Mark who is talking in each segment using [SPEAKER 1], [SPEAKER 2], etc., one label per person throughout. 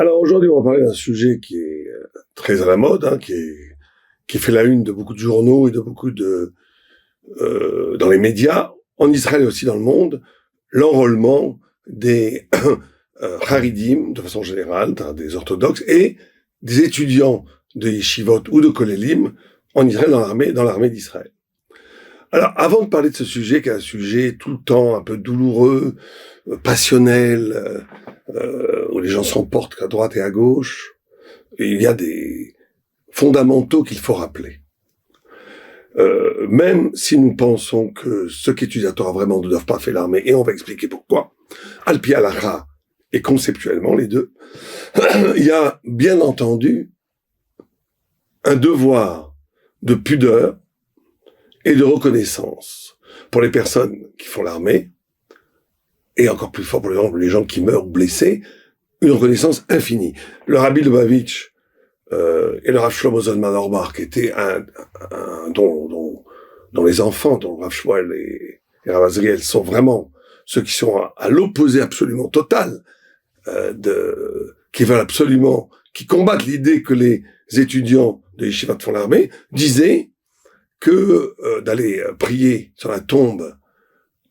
[SPEAKER 1] Alors aujourd'hui, on va parler d'un sujet qui est très à la mode, qui fait la une de beaucoup de journaux et de beaucoup de dans les médias, en Israël et aussi dans le monde, l'enrôlement des Haridim, de façon générale, des orthodoxes, et des étudiants de yeshivot ou de kollélim en Israël, dans l'armée d'Israël. Alors, avant de parler de ce sujet, qui est un sujet tout le temps un peu douloureux, passionnel, où les gens s'emportent à droite et à gauche, il y a des fondamentaux qu'il faut rappeler. Même si nous pensons que ceux qui étudient la Torah vraiment ne doivent pas faire l'armée, et on va expliquer pourquoi, al-pi halacha et conceptuellement les deux, il y a bien entendu un devoir de pudeur et de reconnaissance pour les personnes qui font l'armée, et encore plus fort pour les gens qui meurent ou blessés, une reconnaissance infinie. Le Rabbi Lubavitch et le Rav Shlomo Zalman Auerbach, qui était dont les enfants, dont Rav Shmuel et Rav Azriel sont vraiment ceux qui sont à l'opposé absolument total, qui veulent absolument, qui combattent l'idée que les étudiants de Yeshivat font l'armée, disaient que d'aller prier sur la tombe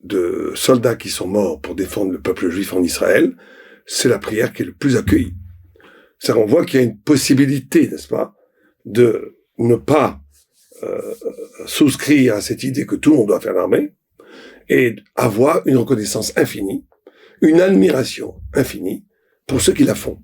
[SPEAKER 1] de soldats qui sont morts pour défendre le peuple juif en Israël, c'est la prière qui est le plus accueillie. C'est-à-dire, on voit qu'il y a une possibilité, n'est-ce pas, de ne pas souscrire à cette idée que tout le monde doit faire l'armée et avoir une reconnaissance infinie, une admiration infinie pour ceux qui la font.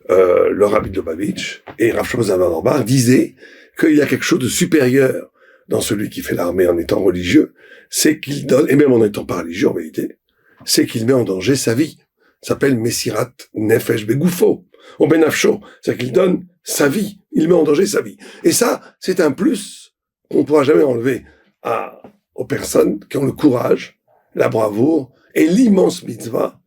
[SPEAKER 1] Le Rabbi Lubavitch et Rav Shlomo Zalman Auerbach disaient qu'il y a quelque chose de supérieur dans celui qui fait l'armée en étant religieux, c'est qu'il donne, et même en étant pas religieux en vérité, c'est qu'il met en danger sa vie. Ça s'appelle Messirat Nefesh Begoufo, ou Benafsho, c'est-à-dire qu'il donne sa vie, il met en danger sa vie. Et ça, c'est un plus qu'on ne pourra jamais enlever aux personnes qui ont le courage, la bravoure et l'immense mitzvah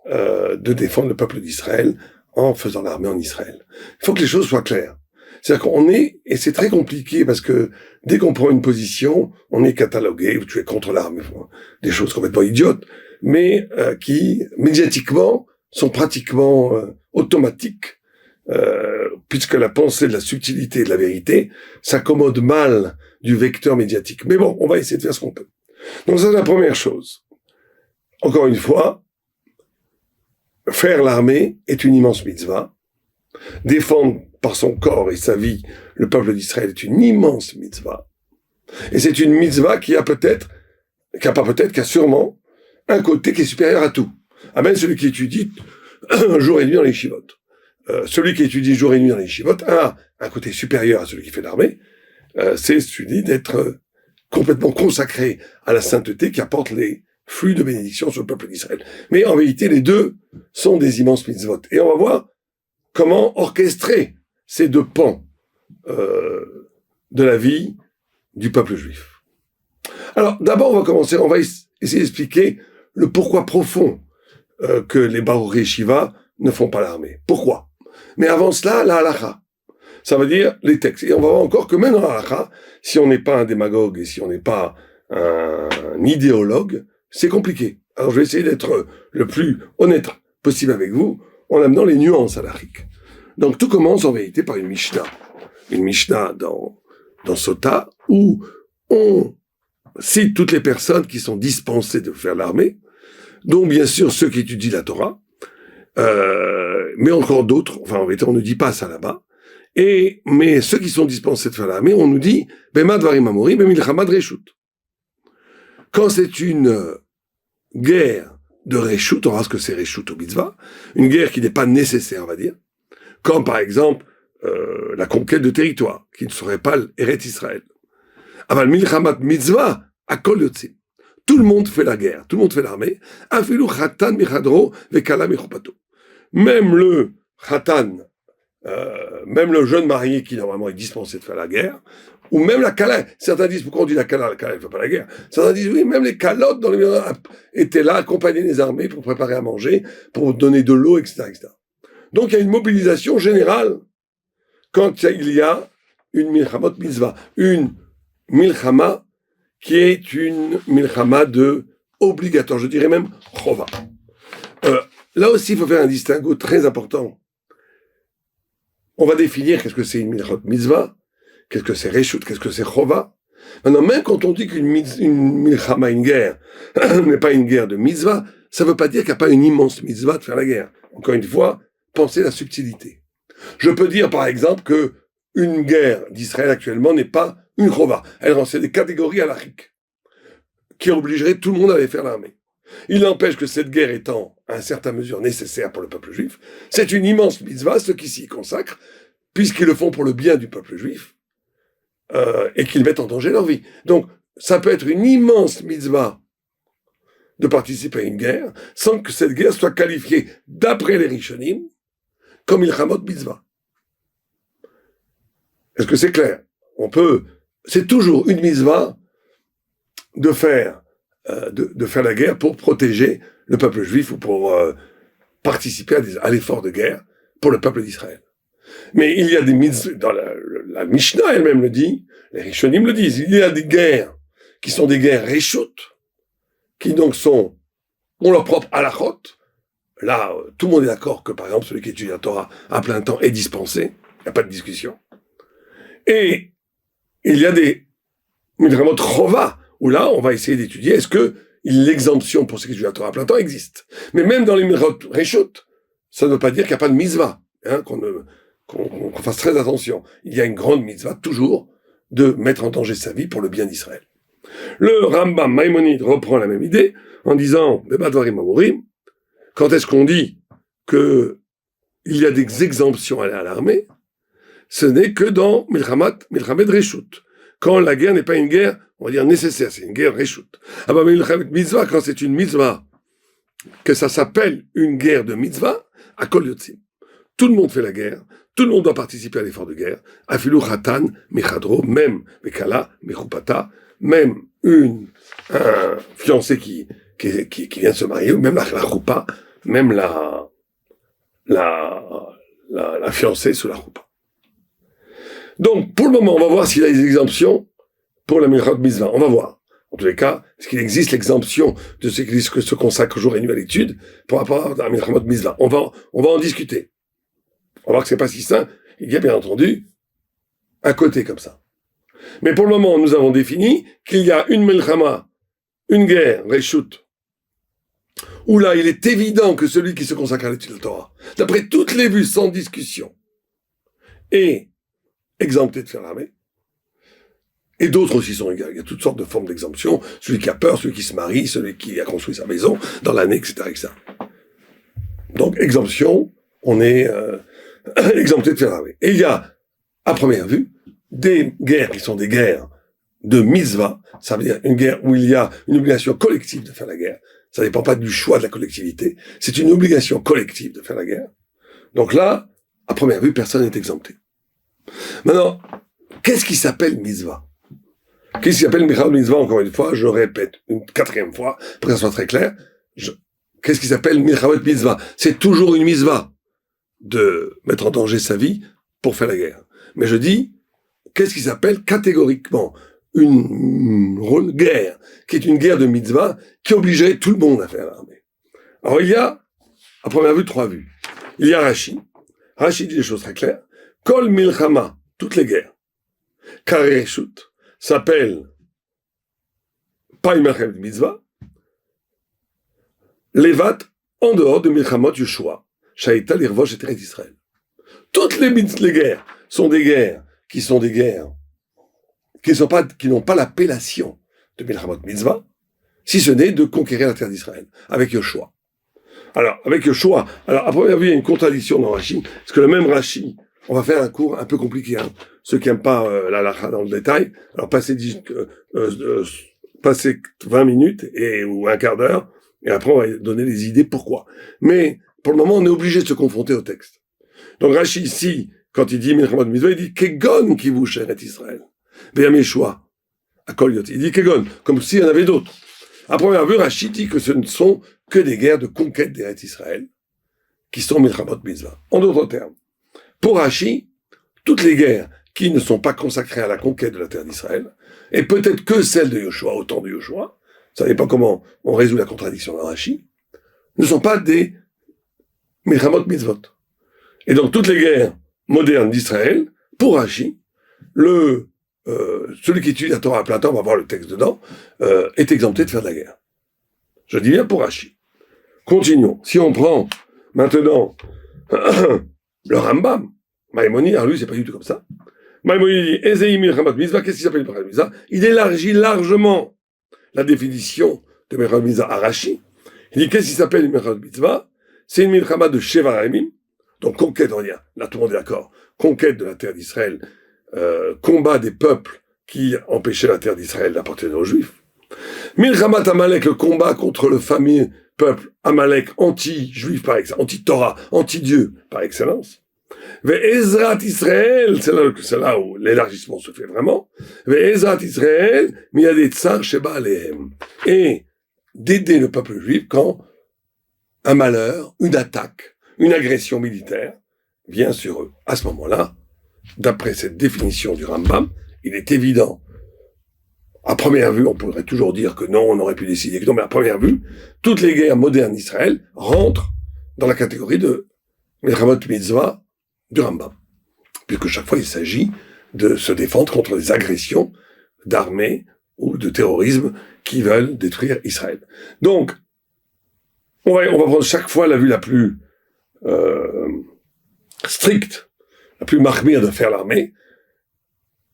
[SPEAKER 1] de défendre le peuple d'Israël en faisant l'armée en Israël. Il faut que les choses soient claires. C'est-à-dire et c'est très compliqué parce que dès qu'on prend une position, on est catalogué, ou tu es contre l'armée, des choses complètement idiotes, mais qui, médiatiquement, sont pratiquement automatiques, puisque la pensée de la subtilité et de la vérité s'accommode mal du vecteur médiatique. Mais bon, on va essayer de faire ce qu'on peut. Donc ça, c'est la première chose. Encore une fois, faire l'armée est une immense mitzvah. Défendre par son corps et sa vie le peuple d'Israël est une immense mitzvah. Et c'est une mitzvah qui a sûrement un côté qui est supérieur à tout. Amen, celui qui étudie jour et nuit dans les yeshivot. Celui qui étudie jour et nuit dans les yeshivot a un côté supérieur à celui qui fait l'armée. C'est celui d'être complètement consacré à la sainteté qui apporte les flux de bénédiction sur le peuple d'Israël. Mais en vérité, les deux sont des immenses mitzvot. Et on va voir comment orchestrer ces deux pans de la vie du peuple juif. Alors, d'abord, on va essayer d'expliquer le pourquoi profond que les Baruch Yeshiva ne font pas l'armée. Pourquoi? Mais avant cela, la halakha. Ça veut dire les textes. Et on va voir encore que même dans la halakha, si on n'est pas un démagogue et si on n'est pas un idéologue, c'est compliqué. Alors, je vais essayer d'être le plus honnête possible avec vous, en amenant les nuances halakhiques. Donc tout commence en vérité par une Mishnah dans Sota, où on cite toutes les personnes qui sont dispensées de faire l'armée, dont bien sûr ceux qui étudient la Torah, mais encore d'autres, enfin en vérité on ne dit pas ça là-bas, mais ceux qui sont dispensés de faire l'armée, on nous dit Bema dvarim amorim, bemilchama reshut. Quand c'est une guerre de Reshut, on verra ce que c'est Reshut au mitzvah, une guerre qui n'est pas nécessaire, on va dire, comme par exemple la conquête de territoire, qui ne serait pas l'Eretz Israël. Aval milchamat mitzvah, akol yotzim. Tout le monde fait la guerre, tout le monde fait l'armée. Afilu chatan michadro vekala michupato. Même le chatan, même le jeune marié qui normalement est dispensé de faire la guerre, ou même la kala. Certains disent, pourquoi on dit la kala ne fait pas la guerre. Certains disent, oui, même les calottes dans les étaient là, accompagner les armées pour préparer à manger, pour donner de l'eau, etc., etc. Donc il y a une mobilisation générale quand il y a une milchamot mitzvah, une milchama qui est une milchama de obligatoire, je dirais même chova. là aussi, il faut faire un distinguo très important. On va définir qu'est-ce que c'est une mitzvah, qu'est-ce que c'est reshut, qu'est-ce que c'est chova. Maintenant, même quand on dit qu'une milchama, une guerre, n'est pas une guerre de mitzvah, ça ne veut pas dire qu'il n'y a pas une immense mitzvah de faire la guerre. Encore une fois, pensez la subtilité. Je peux dire, par exemple, que une guerre d'Israël actuellement n'est pas une chova. Elle rend des catégories halachiques qui obligeraient tout le monde à aller faire l'armée. Il n'empêche que cette guerre étant, à une certaine mesure, nécessaire pour le peuple juif, c'est une immense mitzvah, ceux qui s'y consacrent, puisqu'ils le font pour le bien du peuple juif, et qu'ils mettent en danger leur vie. Donc, ça peut être une immense mitzvah de participer à une guerre, sans que cette guerre soit qualifiée, d'après les Rishonim, comme Milchamot mitzvah. Est-ce que c'est clair? C'est toujours une mitzvah de faire la guerre pour protéger le peuple juif ou pour participer à l'effort de guerre pour le peuple d'Israël. Mais il y a des mitzvahs, dans la Mishnah elle-même le dit, les Rishonim le disent, il y a des guerres qui sont des guerres reshut, qui donc ont leur propre halachot. Là, tout le monde est d'accord que, par exemple, celui qui étudie la Torah à plein temps est dispensé, il n'y a pas de discussion. Et il y a des vraiment chova, où là, on va essayer d'étudier, est-ce que l'exemption pour ceux qui étudient la Torah à plein temps existe. Mais même dans les mitzvot reshut, ça ne veut pas dire qu'il n'y a pas de mitzvah, qu'on fasse très attention. Il y a une grande mitzvah, toujours, de mettre en danger sa vie pour le bien d'Israël. Le Rambam Maïmonide reprend la même idée en disant, quand est-ce qu'on dit que il y a des exemptions à l'armée, ce n'est que dans Milchamet Reshut. Quand la guerre n'est pas une guerre, on va dire nécessaire, c'est une guerre Reshut. Ah bah, Milchamet Mitzvah, quand c'est une mitzvah, que ça s'appelle une guerre de mitzvah, à Kol Yotzim. Tout le monde fait la guerre, tout le monde doit participer à l'effort de guerre. Afilu Khatan, Mechadro, même Mekala, Mechupata, même un fiancé qui vient de se marier, ou même la choupa, même la fiancée sous la choupa. Donc, pour le moment, on va voir s'il y a des exemptions pour la Milchat Mitzvah. On va voir. En tous les cas, est-ce qu'il existe l'exemption de ceux qui se consacrent jour et nuit à l'étude par rapport à la Milchat Mitzvah? On va en discuter. On va voir que c'est pas si simple. Il y a bien entendu un côté comme ça. Mais pour le moment, nous avons défini qu'il y a une Milchama, une guerre, Reshut, où là, il est évident que celui qui se consacre à l'étude de la Torah, d'après toutes les vues, sans discussion, est exempté de faire l'armée. Et d'autres aussi sont égaux. Il y a toutes sortes de formes d'exemption. Celui qui a peur, celui qui se marie, celui qui a construit sa maison dans l'année, etc., etc. Donc, exemption, on est exempté de faire l'armée. Et il y a, à première vue, des guerres qui sont des guerres de mitzvah. Ça veut dire une guerre où il y a une obligation collective de faire la guerre. Ça ne dépend pas du choix de la collectivité. C'est une obligation collective de faire la guerre. Donc là, à première vue, personne n'est exempté. Maintenant, qu'est-ce qui s'appelle mitzvah? Qu'est-ce qui s'appelle mitzvah? Encore une fois, je répète une quatrième fois, pour que ça soit très clair. Qu'est-ce qui s'appelle mitzvah? C'est toujours une mitzvah de mettre en danger sa vie pour faire la guerre. Mais je dis, qu'est-ce qui s'appelle catégoriquement une guerre, qui est une guerre de mitzvah, qui obligerait tout le monde à faire l'armée? Alors il y a, à première vue, trois vues. Il y a Rashi. Rashi dit des choses très claires. Kol milchama, toutes les guerres. Kareshut s'appelle pas une mitzvah. Levat, en dehors de milchamot Yeshua. Shaïta l'irvosh et Israël. Toutes les guerres sont des guerres qui n'ont pas l'appellation de Milchamot Mitzvah, si ce n'est de conquérir la terre d'Israël, avec Yoshua. Alors, à première vue, il y a une contradiction dans Rashi, parce que le même Rashi, on va faire un cours un peu compliqué, hein. Ceux qui n'aiment pas la lacha dans le détail, alors passez 20 minutes ou un quart d'heure, et après on va donner les idées pourquoi. Mais, pour le moment, on est obligé de se confronter au texte. Donc Rashi, ici, quand il dit Milchamot Mitzvah, il dit Kegon qui vous chère est Israël. Béam Yeshua. À Kol Yot. Il dit Kegon, comme s'il y en avait d'autres. À première vue, Rashi dit que ce ne sont que des guerres de conquête d'Eretz Israël, qui sont Milchamot Mitzvah. En d'autres termes, pour Rashi, toutes les guerres qui ne sont pas consacrées à la conquête de la terre d'Israël, et peut-être que celles de Yoshua, au temps de Yoshua, ça n'est pas comment on résout la contradiction dans Rashi, ne sont pas des Milchamot Mitzvot. Et donc toutes les guerres modernes d'Israël, pour Rashi, celui qui étudie la Torah à plein temps, on va voir le texte dedans, est exempté de faire de la guerre. Je dis bien pour Rashi. Continuons. Si on prend maintenant le Rambam, Maïmonide, alors lui, c'est pas du tout comme ça. Maïmonide dit, Ezei Milchamot Mitzvah, qu'est-ce qu'il s'appelle Milchamot Mitzvah? Il élargit largement la définition de Milchamot Mitzvah à Rashi. Il dit, qu'est-ce qui s'appelle une Milchamot Mitzvah? C'est une Milchama de Sheva Raimim, donc conquête, on va dire, là tout le monde est d'accord, conquête de la terre d'Israël, combat des peuples qui empêchaient la terre d'Israël d'appartenir aux Juifs. Milchamat Amalek, le combat contre le fameux peuple Amalek, anti-juif par excellence, anti-Torah, anti-Dieu par excellence. Ve'ezrat Israël, c'est là où l'élargissement se fait vraiment. Ve'ezrat Israël, miyadeh tsar sheba alehem. Et d'aider le peuple juif quand un malheur, une attaque, une agression militaire vient sur eux. À ce moment-là, d'après cette définition du Rambam, il est évident, à première vue, on pourrait toujours dire que non, on aurait pu décider que non, mais à première vue, toutes les guerres modernes d'Israël rentrent dans la catégorie de Milchamot Mitzvah du Rambam. Puisque chaque fois, il s'agit de se défendre contre les agressions d'armées ou de terrorisme qui veulent détruire Israël. Donc, on va prendre chaque fois la vue la plus stricte, la plus mahmir de faire l'armée.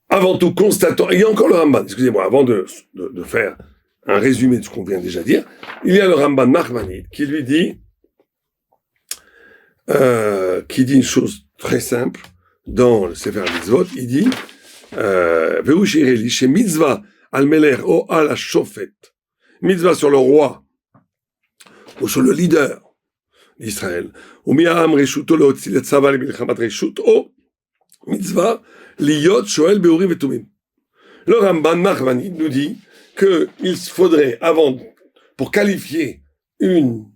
[SPEAKER 1] Avant tout, constatant, il y a encore le Ramban, excusez-moi, avant de faire un résumé de ce qu'on vient déjà dire, il y a le Ramban Nachmanide qui lui dit, une chose très simple dans le Sefer Mitzvot, il dit, Veushireli, chez Mitzvah al-Meler o al-Shofet, Mitzvah sur le roi, ou sur le leader d'Israël. Ou mi'am reshuto leotzi letzava le'milchamat reshut o mitzvah liyot shoel be'urim ve'tumim. Le Ramban Nachmanide nous dit que il faudrait pour qualifier une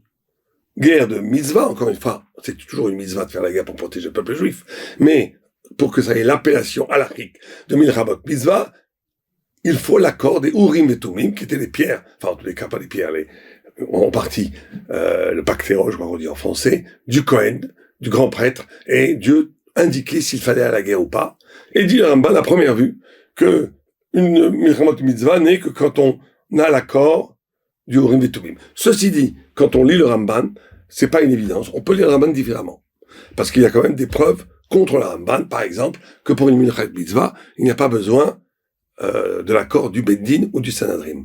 [SPEAKER 1] guerre de mitzvah, encore une fois, c'est toujours une mitzvah de faire la guerre pour protéger le peuple juif, mais pour que ça ait l'appellation halachique de milchamot mitzvah, il faut l'accord des urim et tumim, qui étaient les pierres, enfin en tous les cas pas les pierres, en partie le pactéro, je crois qu'on dit en français, du Kohen, du grand prêtre, et Dieu indiquait s'il fallait aller à la guerre ou pas. Et dit le Ramban à première vue que une milchamot mitzvah n'est que quand on a l'accord du Urim et Tumim. Ceci dit, quand on lit le Ramban, c'est pas une évidence. On peut lire le Ramban différemment, parce qu'il y a quand même des preuves contre le Ramban, par exemple, que pour une milchamot mitzvah, il n'y a pas besoin de l'accord du Beddin ou du Sanhedrin.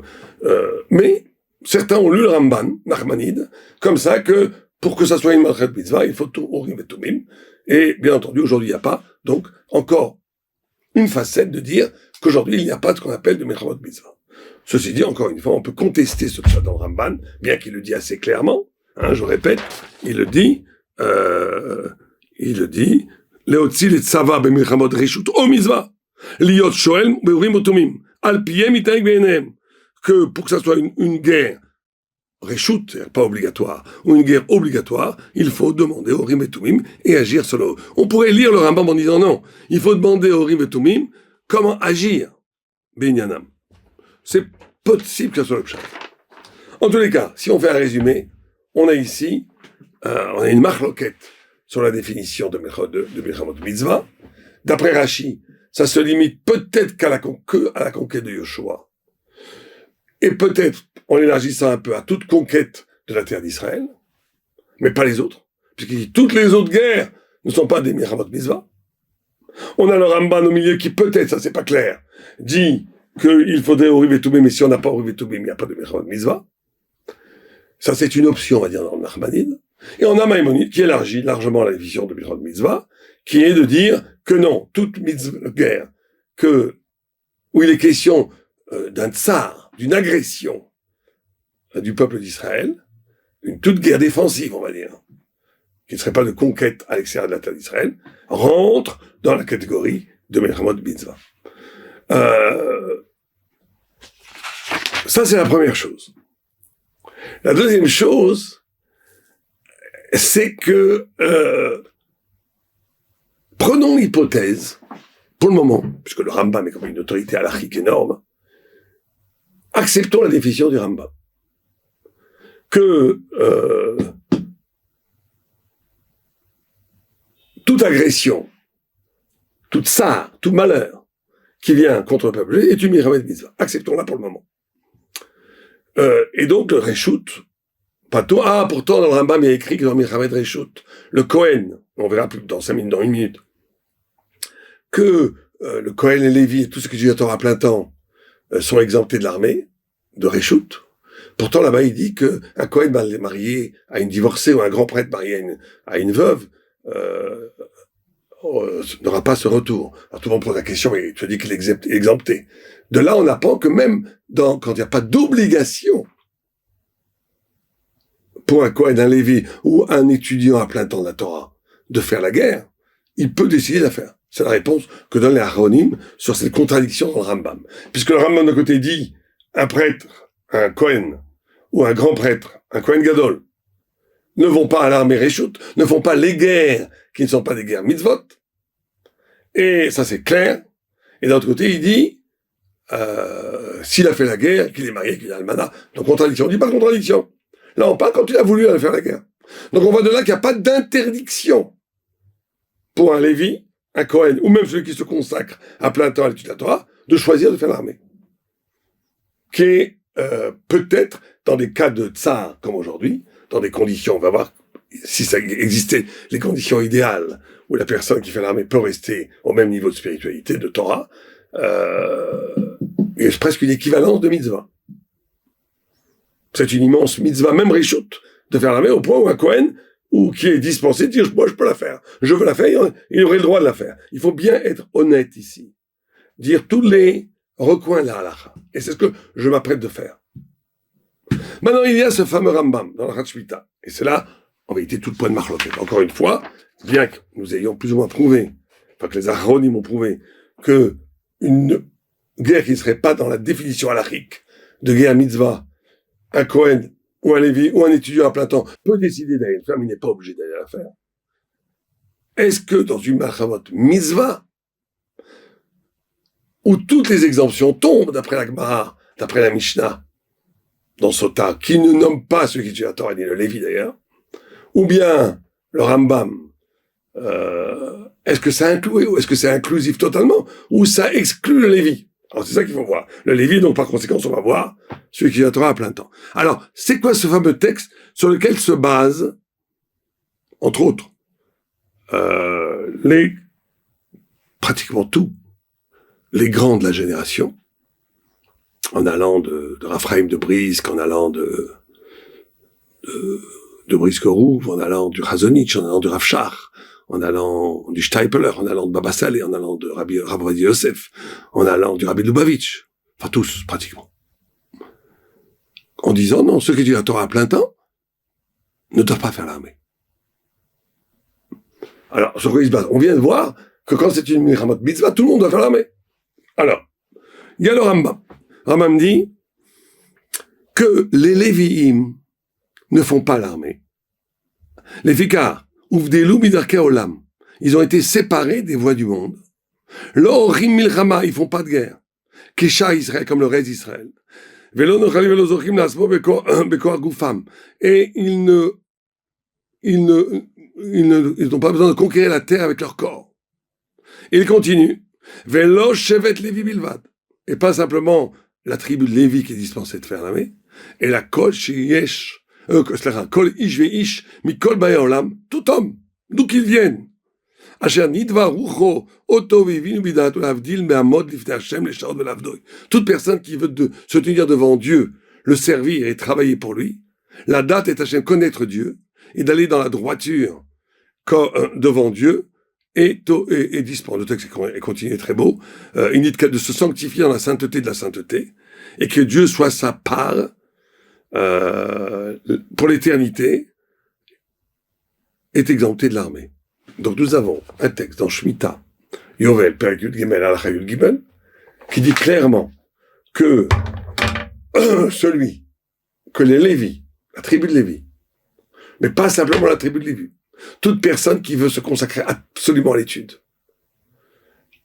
[SPEAKER 1] Mais certains ont lu le Ramban, Nachmanide, comme ça que, pour que ça soit une milchamot mitzvah, il faut tout Urim et Tumim. Et, bien entendu, aujourd'hui, il n'y a pas. Donc, encore une facette de dire qu'aujourd'hui, il n'y a pas de ce qu'on appelle de milchamot mitzvah. Ceci dit, encore une fois, on peut contester ce pshat dans le Ramban, bien qu'il le dit assez clairement. Je répète, il le dit, Leotzi le tzava b'milchamot reshut o mitzvah, liot shoel be'urim utumim, al piyem itaeg be'enehem, que pour que ça soit une guerre reshut, c'est-à-dire pas obligatoire, ou une guerre obligatoire, il faut demander au Urim et Tumim et agir selon eux. On pourrait lire le Rambam en disant non, il faut demander au Urim et Tumim comment agir, Benyanam. C'est possible que ce soit le pshat. En tous les cas, si on fait un résumé, on a ici, on a une marloquette sur la définition de Milchamot Mitzvah. D'après Rashi, ça se limite peut-être qu'à la conquête de Yoshua. Et peut-être, en élargissant un peu à toute conquête de la terre d'Israël, mais pas les autres. Puisqu'il dit toutes les autres guerres ne sont pas des Milchamot Mitzvah. On a le Ramban au milieu qui peut-être, ça c'est pas clair, dit qu'il faudrait Urim et Tumim, mais si on n'a pas Urim et Tumim, il n'y a pas de Milchamot Mitzvah. Ça c'est une option, on va dire, dans le Nachmanide. Et on a Maïmonide qui élargit largement la définition de Milchamot Mitzvah, qui est de dire que non, toute guerre où il est question d'un tsar, d'une agression du peuple d'Israël, toute guerre défensive, on va dire, qui ne serait pas de conquête à l'extérieur de la terre d'Israël, rentre dans la catégorie de Milchamot Mitzvah. Ça, c'est la première chose. La deuxième chose, c'est que prenons l'hypothèse, pour le moment, puisque le Rambam est comme une autorité halachique énorme, acceptons la définition du Rambam, que toute agression, toute tsar, tout malheur qui vient contre le peuple est une milchamet mitzvah. Acceptons-la pour le moment. Et donc le Réchout, pourtant dans le Rambam il y a écrit que dans le milchamet Réchout, le Kohen, on verra plus dans 5 minutes, dans 1 minute, que le Kohen et Lévi et tout ce qui est à plein temps sont exemptés de l'armée, de Réchout. Pourtant là-bas il dit que un Kohen marié à une divorcée ou un grand prêtre marié à une veuve n'aura pas ce retour. Alors tout le monde pose la question, mais tu dis qu'il est exempté. De là, on apprend que même quand il n'y a pas d'obligation pour un Kohen, un Lévi ou un étudiant à plein temps de la Torah de faire la guerre, il peut décider de la faire. C'est la réponse que donnent les Acharonim sur cette contradiction dans le Rambam. Puisque le Rambam d'un côté dit un prêtre, un Kohen ou un grand prêtre, un Kohen Gadol, ne vont pas à l'armée Réchout, ne font pas les guerres qui ne sont pas des guerres mitzvot. Et ça, c'est clair. Et d'un autre côté, il dit, s'il a fait la guerre, qu'il est marié, qu'il a almana. Donc, contradiction. On dit pas contradiction. Là, on parle quand il a voulu aller faire la guerre. Donc, on voit de là qu'il n'y a pas d'interdiction pour un Lévi, un Kohen, ou même celui qui se consacre à plein temps à l'étude de la Torah, de choisir de faire l'armée. Qui est, peut-être, dans des cas de tsar, comme aujourd'hui, dans des conditions, on va voir si ça existait, les conditions idéales où la personne qui fait l'armée peut rester au même niveau de spiritualité, de Torah, et c'est presque une équivalence de mitzvah. C'est une immense mitzvah, même Réchout, de faire l'armée au point où un Kohen, ou qui est dispensé, de dire, moi je peux la faire, je veux la faire, il aurait le droit de la faire. Il faut bien être honnête ici. Dire tous les recoins de la halakha. Et c'est ce que je m'apprête de faire. Maintenant, il y a ce fameux Rambam dans la Shmita. Et c'est là, en vérité, tout le point de Marloquet. Encore une fois, bien que nous ayons plus ou moins prouvé, enfin que les Acharonim ont prouvé, que une guerre qui ne serait pas dans la définition halachique de guerre mitzvah, un Kohen ou un Lévi ou un étudiant à plein temps peut décider d'aller le faire, mais il n'est pas obligé d'aller la faire. Est-ce que dans une Marchavot mitzvah, où toutes les exemptions tombent d'après la Gemara, d'après la Mishnah, dans Sota, qui ne nomme pas celui qui tue la Torah, ni le Lévi d'ailleurs, ou bien le Rambam, est-ce que ça inclut, ou est-ce que c'est inclusif totalement, ou ça exclut le Lévi? Alors c'est ça qu'il faut voir. Le Lévi, donc par conséquent, on va voir celui qui tue la Torah à plein temps. Alors, c'est quoi ce fameux texte sur lequel se base, entre autres, pratiquement tous les grands de la génération, en allant de Raphaël de Brisk, en allant de Brisk-Rouv, en allant du Chazonitch, en allant du Rav Shach, en allant du Steipler, en allant de Baba Saleh, en allant de Rabbi Yosef, en allant du Rabbi Lubavitch, enfin tous, pratiquement. En disant, non, ceux qui étudient la Torah à plein temps ne doivent pas faire l'armée. Alors, sur quoi il se base? On vient de voir que quand c'est une milchamot mitzvah, tout le monde doit faire l'armée. Alors, il y a le Rambam. Rambam dit que les Lévi'im ne font pas l'armée. Les Fikar, Uvdelu midarkei olam, ils ont été séparés des voies du monde. L'orim milchama, ils font pas de guerre. Kesha Israël, comme le reste d'Israël. Velo nochalim velo zochim lasmo bekor gufam. Et ils n'ont pas besoin de conquérir la terre avec leur corps. Il continue. Velo shevet Lévi bilvad. Et pas simplement la tribu de Lévi qui est dispensée de faire l'armée, et la kol sheyesh, kol ish veish, mikol ba'e olam, tout homme, d'où qu'ils viennent. Asher nidva rucho, oto vivinu bidatu lavdil me'amod lifnei Hashem leshaot ve'lavdoi. Toute personne qui veut se tenir devant Dieu, le servir et travailler pour lui, la date est Hashem, connaître Dieu, et d'aller dans la droiture devant Dieu, et dispensé. Le texte est continué très beau. Il dit de se sanctifier dans la sainteté de la sainteté, et que Dieu soit sa part pour l'éternité, est exempté de l'armée. Donc nous avons un texte dans Shemitah, Yovel, Perek Yud Gimel, Halacha Yud Gimel, qui dit clairement que que les Lévis, la tribu de Lévi, mais pas simplement la tribu de Lévi, toute personne qui veut se consacrer absolument à l'étude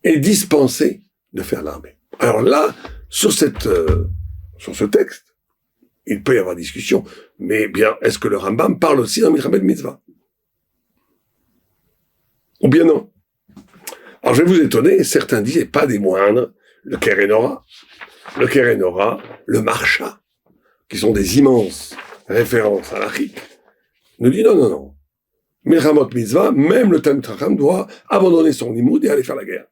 [SPEAKER 1] est dispensée de faire l'armée. Alors là, sur ce texte, il peut y avoir discussion, mais bien, est-ce que le Rambam parle aussi d'un milchamet mitzvah? Ou bien non. Alors je vais vous étonner, certains disent, et pas des moindres, le Kerenora, le Marsha, qui sont des immenses références halachiques, nous dit non. Milchamot Mitzvah, même le Talmid Chacham doit abandonner son limoud et aller faire la guerre.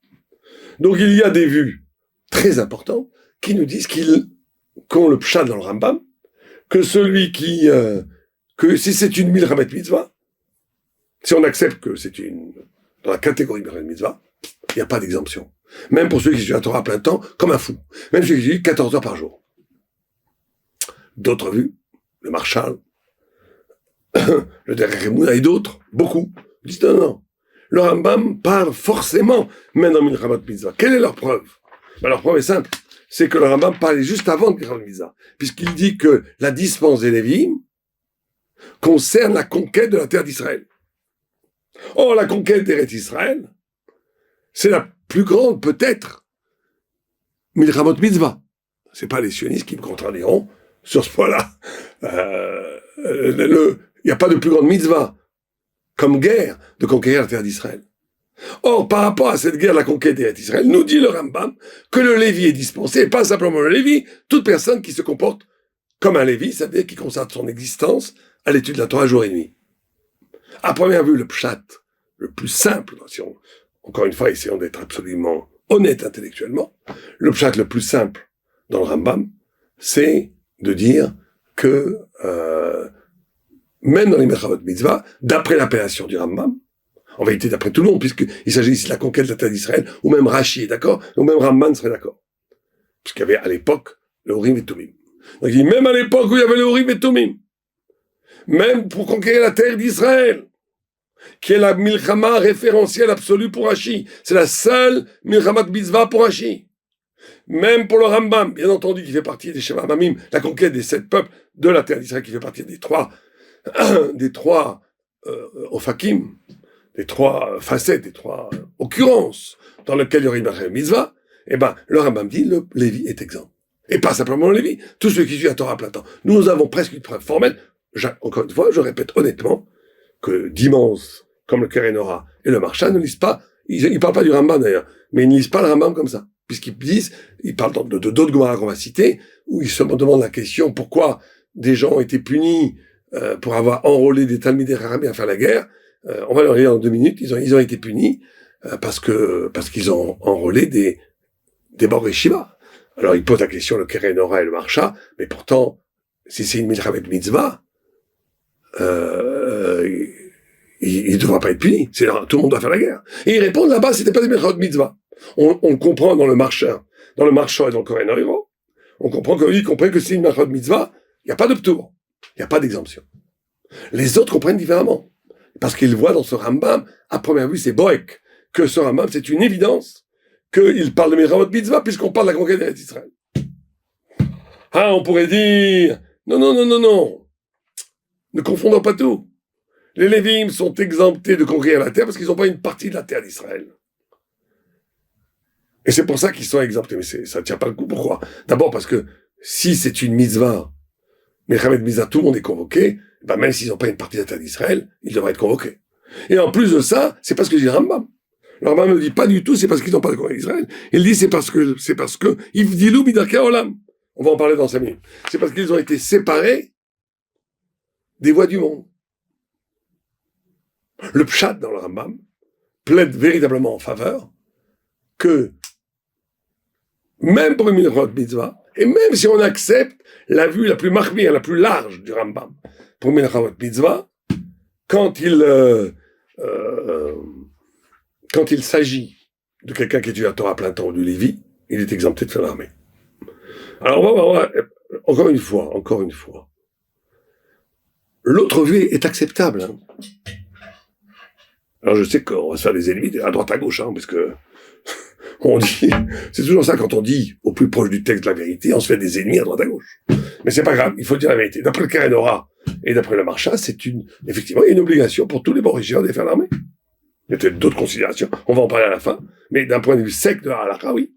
[SPEAKER 1] Donc il y a des vues très importantes qui nous disent qu'on le pshat dans le Rambam, que celui que si c'est une Milchamet Mitzvah, si on accepte que c'est dans la catégorie Milchamet Mitzvah, il n'y a pas d'exemption. Même pour ceux qui étudient la Torah à plein temps, comme un fou. Même ceux qui étudient 14 heures par jour. D'autres vues, le Marshall, le Derech Emunah et d'autres, beaucoup, disent non. Le Rambam parle forcément, même dans Milchamet Mitzvah. Quelle est leur preuve? Leur preuve est simple. C'est que le Rambam parlait juste avant de Milchamet Mitzvah. Puisqu'il dit que la dispense des Lévim concerne la conquête de la terre d'Israël. Or, la conquête d'Eretz Israël, c'est la plus grande, peut-être, Milchamot Mitzvah. C'est pas les sionistes qui me contradiront sur ce point-là. Il n'y a pas de plus grande mitzvah comme guerre de conquérir la terre d'Israël. Or, par rapport à cette guerre de la conquête d'Eretz Israël, nous dit le Rambam que le Lévi est dispensé, et pas simplement le Lévi, toute personne qui se comporte comme un Lévi, c'est-à-dire qui consacre son existence à l'étude de la Torah jour et nuit. À première vue, le pshat, le plus simple, encore une fois, essayons d'être absolument honnête intellectuellement, le pshat le plus simple dans le Rambam, c'est de dire que même dans les Milchamot Mitzvah, d'après l'appellation du Rambam, en vérité d'après tout le monde, puisqu'il s'agit ici de la conquête de la terre d'Israël, ou même Rashi est d'accord, ou même Ramban serait d'accord. Puisqu'il y avait à l'époque le Urim et Tumim. Donc il dit, même à l'époque où il y avait le Urim et Tumim, même pour conquérir la terre d'Israël, qui est la milchama référentielle absolue pour Rashi. C'est la seule milchamat mitzvah pour Rashi. Même pour le Rambam, bien entendu, qui fait partie des Sheva Mamim, la conquête des 7 peuples de la terre d'Israël, qui fait partie des trois ofakim, des 3 facettes, des 3 occurrences dans lesquelles il y aurait une mitzvah, le Rambam dit, le Lévi est exempt. Et pas simplement le Lévi, tous ceux qui suivent la Torah à plein temps. Nous avons presque une preuve formelle, encore une fois, je répète honnêtement, que d'immenses, comme le Kerenora et le Marsha, ne lisent pas, ils parlent pas du Rambam d'ailleurs, mais ils ne lisent pas le Rambam comme ça. Ils parlent de d'autres Gemara qu'on va citer, où ils se demandent la question pourquoi des gens ont été punis pour avoir enrôlé des Talmidei Chachamim à faire la guerre. On va leur lire en 2 minutes, ils ont été punis parce qu'ils ont enrôlé des Boré Shiva. Alors ils posent la question, le Kerenora et le Marsha, mais pourtant, si c'est une Milchamet Mitzvah, il ne devra pas être puni. Tout le monde doit faire la guerre. Et ils répondent là-bas, c'était pas des Milchamot Mitzvah. On comprend dans le Marsha et dans le Kerenora, on comprend qu'ils comprennent que c'est une Milchamot Mitzvah, il n'y a pas de ptour, il n'y a pas d'exemption. Les autres comprennent différemment. Parce qu'ils voient dans ce Rambam, à première vue, c'est Boek, que ce Rambam, c'est une évidence qu'il parle de Milchamot Mitzvah puisqu'on parle de la conquête d'Israël. Ah, on pourrait dire, non. Ne confondons pas tout. Les Lévim sont exemptés de conquérir la terre parce qu'ils n'ont pas une partie de la terre d'Israël. Et c'est pour ça qu'ils sont exemptés. Mais ça ne tient pas le coup. Pourquoi? D'abord parce que si c'est une mitzvah, Milchamet Mitzvah, tout le monde est convoqué, même s'ils n'ont pas une partie de la terre d'Israël, ils devraient être convoqués. Et en plus de ça, c'est parce que dit le Rambam. Le Rambam ne dit pas du tout c'est parce qu'ils n'ont pas de conquête d'Israël. Il dit c'est parce que Ivdilou Bidarkei Olam. On va en parler dans 5 minutes. C'est parce qu'ils ont été séparés des voies du monde. Le pshat dans le Rambam plaide véritablement en faveur que même pour une Milchamot Mitzvah, et même si on accepte la vue la plus marmire, la plus large du Rambam, pour une Milchamot Mitzvah, quand il s'agit de quelqu'un qui étudie la Torah à plein temps ou du Lévi, il est exempté de faire l'armée. Alors on va voir, encore une fois, l'autre vue est acceptable. Hein. Alors je sais qu'on va se faire des ennemis à droite à gauche, parce que on dit, c'est toujours ça quand on dit au plus proche du texte de la vérité, on se fait des ennemis à droite à gauche. Mais c'est pas grave, il faut dire la vérité. D'après le Kerenora et d'après le Marsha, effectivement, une obligation pour tous les Boréchiens de faire l'armée. Il y a peut-être d'autres considérations, on va en parler à la fin, mais d'un point de vue sec de la halakha, oui.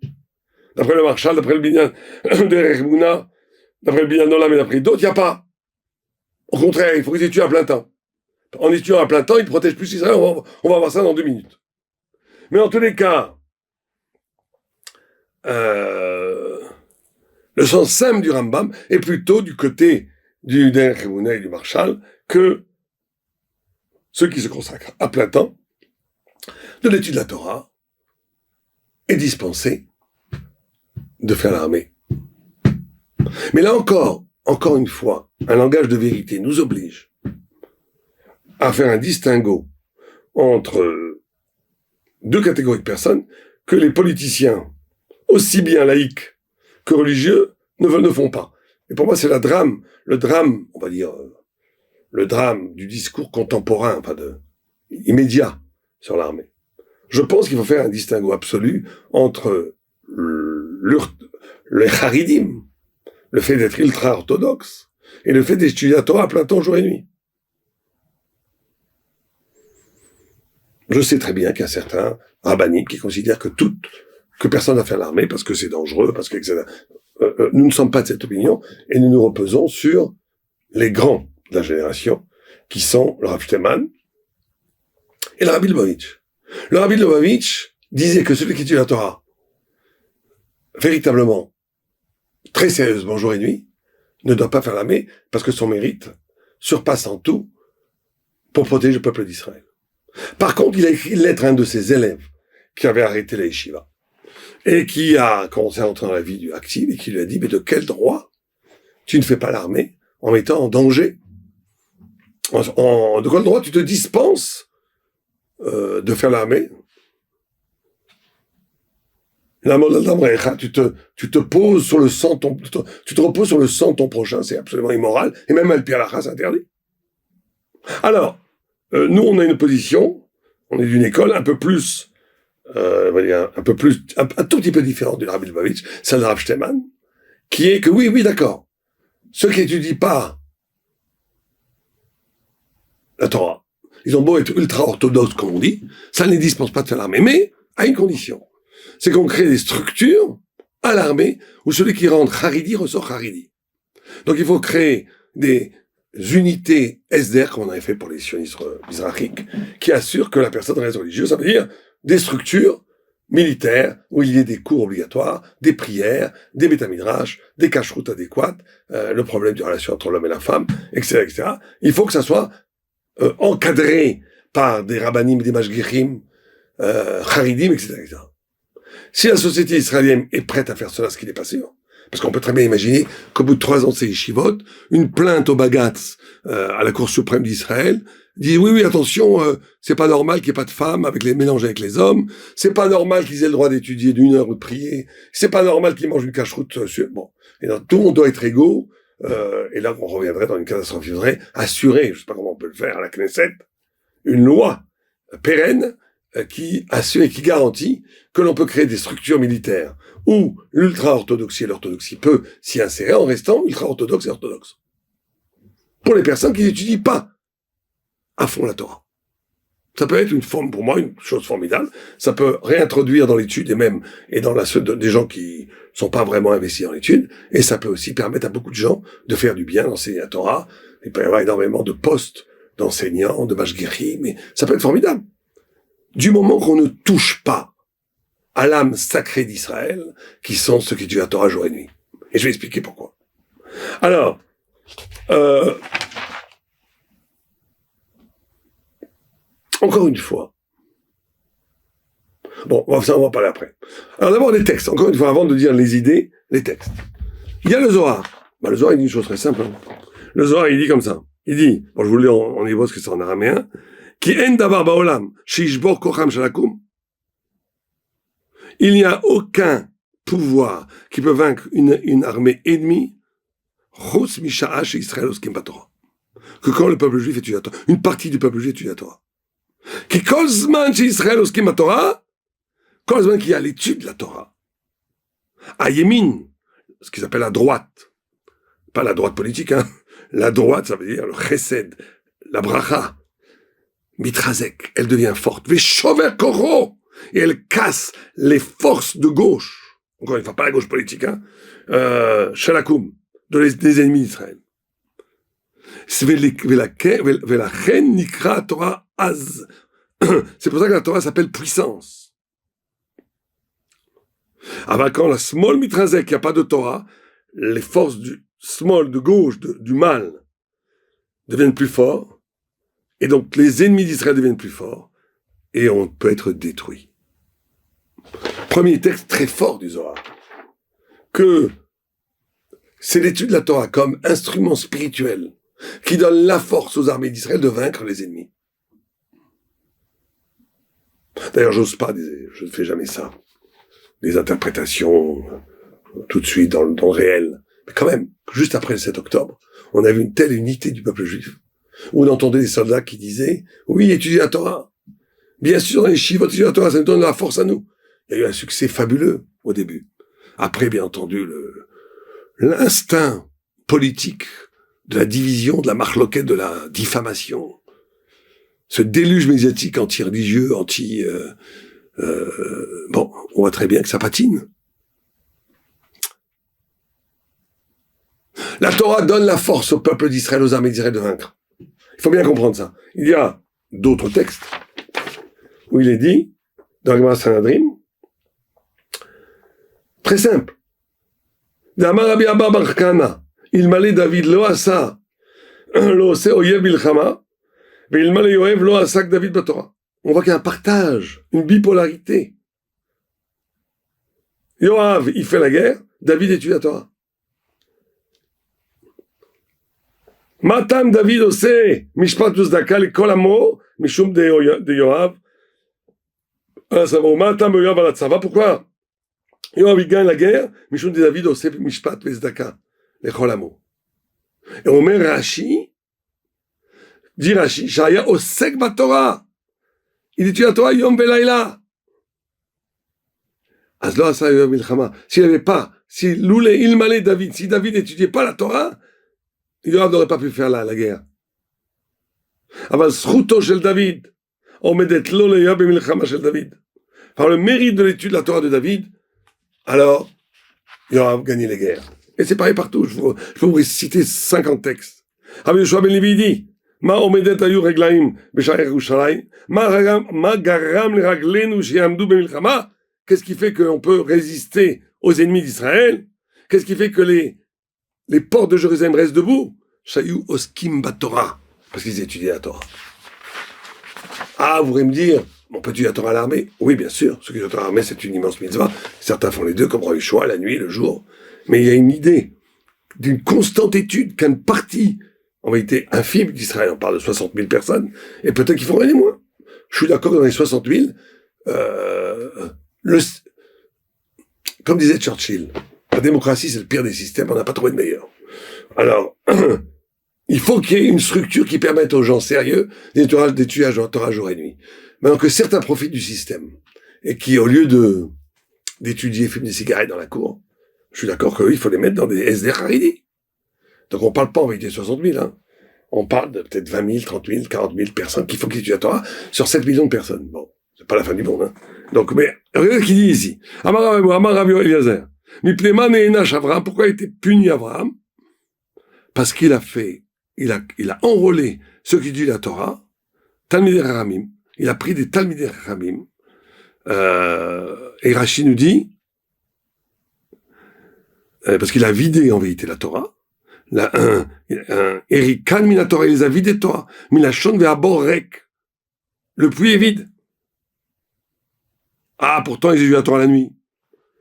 [SPEAKER 1] D'après le Marsha, d'après le Binyan de Emunah, d'après le Binyan d'Olam et d'après d'autres, il n'y a pas. Au contraire, il faut qu'ils étudient à plein temps. En étudiant à plein temps, ils protègent plus Israël. On va voir ça dans 2 minutes. Mais en tous les cas, le sens simple du Rambam est plutôt du côté du Derech Emunah et du Marshal que ceux qui se consacrent à plein temps de l'étude de la Torah est dispensé de faire l'armée. Mais là encore une fois, un langage de vérité nous oblige à faire un distinguo entre deux catégories de personnes que les politiciens, aussi bien laïcs que religieux, ne font pas. Et pour moi, c'est le drame, on va dire, le drame du discours contemporain, enfin immédiat sur l'armée. Je pense qu'il faut faire un distinguo absolu entre les Haridim, le fait d'être ultra-orthodoxe, et le fait d'étudier la Torah à plein temps, jour et nuit. Je sais très bien qu'il y a certains rabbiniques qui considèrent que personne n'a fait l'armée parce que c'est dangereux, parce que, etc. Nous ne sommes pas de cette opinion, et nous nous reposons sur les grands de la génération, qui sont le Rav Shteman et le Rabbi Lubavitch. Le Rabbi Lubavitch disait que celui qui étudie la Torah, véritablement, très sérieusement, jour et nuit, ne doit pas faire l'armée, parce que son mérite surpasse en tout pour protéger le peuple d'Israël. Par contre, il a écrit une lettre à un de ses élèves qui avait arrêté la yeshiva et qui a commencé à entrer dans la vie active et qui lui a dit « Mais de quel droit tu ne fais pas l'armée en mettant en danger ? De quel droit tu te dispenses de faire l'armée ? Tu te poses sur le sang, tu te reposes sur le sang de ton prochain, c'est absolument immoral, et même al pi halakha, c'est interdit. Alors, nous, on a une position, on est d'une école un peu plus, on va dire, un tout petit peu différente du Rabbi Lubavitch, celle de Rav Shteman, qui est que oui, d'accord, ceux qui étudient pas la Torah, ils ont beau être ultra-orthodoxes, comme on dit, ça ne les dispense pas de faire l'armée, mais à une condition, c'est qu'on crée des structures à l'armée où celui qui rentre Haridi ressort Haridi. Donc il faut créer des unités SDR, comme on avait fait pour les sionistes mizrahiques, qui assurent que la personne reste religieuse. Ça veut dire des structures militaires où il y ait des cours obligatoires, des prières, des bétamidrash, des cacheroutes adéquates, le problème de relation entre l'homme et la femme, etc., etc. Il faut que ça soit encadré par des rabbanim, des mashgichim, charidim, etc., etc. Si la société israélienne est prête à faire cela, ce qui n'est pas sûr, parce qu'on peut très bien imaginer qu'au bout de 3 ans de ces yeshivot, une plainte au Bagatz à la Cour suprême d'Israël dit oui, attention, c'est pas normal qu'il n'y ait pas de femmes mélangées avec les hommes, c'est pas normal qu'ils aient le droit d'étudier d'1 heure ou de prier, c'est pas normal qu'ils mangent une cacheroute. Bon, et donc, tout le monde doit être égaux, et là on reviendrait dans une catastrophe. Il faudrait assurer, je sais pas comment on peut le faire à la Knesset, une loi pérenne qui assure et qui garantit que l'on peut créer des structures militaires où l'ultra-orthodoxie et l'orthodoxie peut s'y insérer en restant ultra-orthodoxe et orthodoxe. Pour les personnes qui n'étudient pas à fond la Torah. Ça peut être pour moi, une chose formidable. Ça peut réintroduire dans l'étude et dans des gens qui sont pas vraiment investis dans l'étude. Et ça peut aussi permettre à beaucoup de gens de faire du bien, d'enseigner la Torah. Il peut y avoir énormément de postes d'enseignants, de mashgichim, mais ça peut être formidable. Du moment qu'on ne touche pas à l'âme sacrée d'Israël, qui sont ceux qui étudient la Torah jour et nuit. Et je vais expliquer pourquoi. Alors, encore une fois. Bon, on va en parler après. Alors d'abord les textes. Encore une fois, avant de dire les idées, les textes. Il y a le Zohar. Le Zohar, il dit une chose très simple. Le Zohar, il dit comme ça. Il dit, je vous le lis en hébreu parce que c'est en araméen, Ki en davar ba'olam, sheishbor kocham shalakum. Il n'y a aucun pouvoir qui peut vaincre une armée ennemie, chutz misha'a she'Israël oskim b'Torah. Que quand le peuple juif étudie la Torah, une partie du peuple juif étudie la Torah. Ki kol zman she'Israël oskim b'Torah, kol zman qu'il y a l'étude de la Torah. À Yémin, ce qu'ils appellent la droite. Pas la droite politique, hein. La droite, ça veut dire le chesed, la bracha. Mitrazek, elle devient forte. Veshover koro, et elle casse les forces de gauche. Encore une fois, pas la gauche politique, hein. Shalakum, des ennemis d'Israël. C'est pour ça que la Torah s'appelle puissance. Quand la small mitrazek, il n'y a pas de Torah, les forces du small, de gauche, du mal, deviennent plus forts, et donc les ennemis d'Israël deviennent plus forts, et on peut être détruit. Premier texte très fort du Zohar, que c'est l'étude de la Torah comme instrument spirituel qui donne la force aux armées d'Israël de vaincre les ennemis. D'ailleurs, je ne fais jamais ça. Des interprétations tout de suite dans le réel. Mais quand même, juste après le 7 octobre, on a vu une telle unité du peuple juif, où on entendait des soldats qui disaient « Oui, étudier la Torah. Bien sûr, dans les chivot, étudier la Torah, ça nous donne la force à nous. » Il y a eu un succès fabuleux au début. Après, bien entendu, l'instinct politique de la division, de la marloquette, de la diffamation, ce déluge médiatique anti-religieux, bon, on voit très bien que ça patine. La Torah donne la force au peuple d'Israël, aux armées d'Israël de vaincre. Il faut bien comprendre ça. Il y a d'autres textes où il est dit, dans le Gemara Sanhedrin, très simple. D'Amar Rabbi Abba bar Kana, ilmale David lo asa, lo ose oyev bilchama, veilmale Yoev lo asa David batorah. On voit qu'il y a un partage, une bipolarité. Yoav, il fait la guerre, David étudie la Torah. Matam David ose, mishpat uzdaka le kol amo, mishum de Yoav. Matam Yoav ala tzava, pourquoi Yoav il gagne la guerre, mishum de David ose mishpat uzdaka le kol amo. Et on met Rashi, dit Rashi, Shaya osek batorah. Il étudie la Torah yom velayla. Azlo asa Yoav milchama. S'il n'avait pas, si loulé ilmalé David, si David n'étudiait pas la Torah, Yoav n'aurait pas pu faire la guerre. Aval zchuto shel David, omedet lo le Yoav milchama shel David. Par le mérite de l'étude de la Torah de David, alors Yoav gagnait les guerres. Et c'est pareil partout. Je peux vous citer 50 textes. Rabbi Yoshua ben Levi dit, Ma omedet ayu reglaim b'sha'er Yerushalayim, ma garam le raglenu she'yamdu b'milchama. Qu'est-ce qui fait qu'on peut résister aux ennemis d'Israël? Qu'est-ce qui fait que les portes de Jérusalem restent debout? Shayu oskim batorah, parce qu'ils étudiaient la Torah. Ah, vous voulez me dire, on peut étudier la Torah à l'armée? Oui, bien sûr. Ceux qui étudient la Torah à l'armée, c'est une immense mitzvah. Certains font les deux, comme Rabbi Yoshua, la nuit, le jour. Mais il y a une idée d'une constante étude qu'une partie, en réalité infime d'Israël, on parle de 60 000 personnes, et peut-être qu'ils font rien moins. Je suis d'accord que dans les 60 000, comme disait Churchill, la démocratie c'est le pire des systèmes, on n'a pas trouvé de meilleur. Alors, il faut qu'il y ait une structure qui permette aux gens sérieux d'étudier la Torah jour et nuit. Maintenant que certains profitent du système, et qui, au lieu d'étudier, fument des cigarettes dans la cour, je suis d'accord qu'il faut les mettre dans des SD Haridi. Donc on parle pas en vérité de 60 000, hein. On parle de peut-être 20 000, 30 000, 40 000 personnes qui font qu'ils étudient la Torah sur 7 millions de personnes. Bon, c'est pas la fin du monde, hein. Donc, mais, regardez ce qu'il dit ici. Amar Rabbi Eliezer. Mipnema ne'enash Avraham. Pourquoi a été puni Avraham? Parce qu'il a enrôlé ceux qui étudient la Torah, Talmidei Chachamim. Il a pris des Talmidei Chachamim. Et Rashi nous dit, parce qu'il a vidé en vérité la Torah, Erikan mina Torah, il les a vidés de Torah, Milachon ve'abor rek. Le puits est vide. Ah, pourtant, ils étudient la Torah la nuit.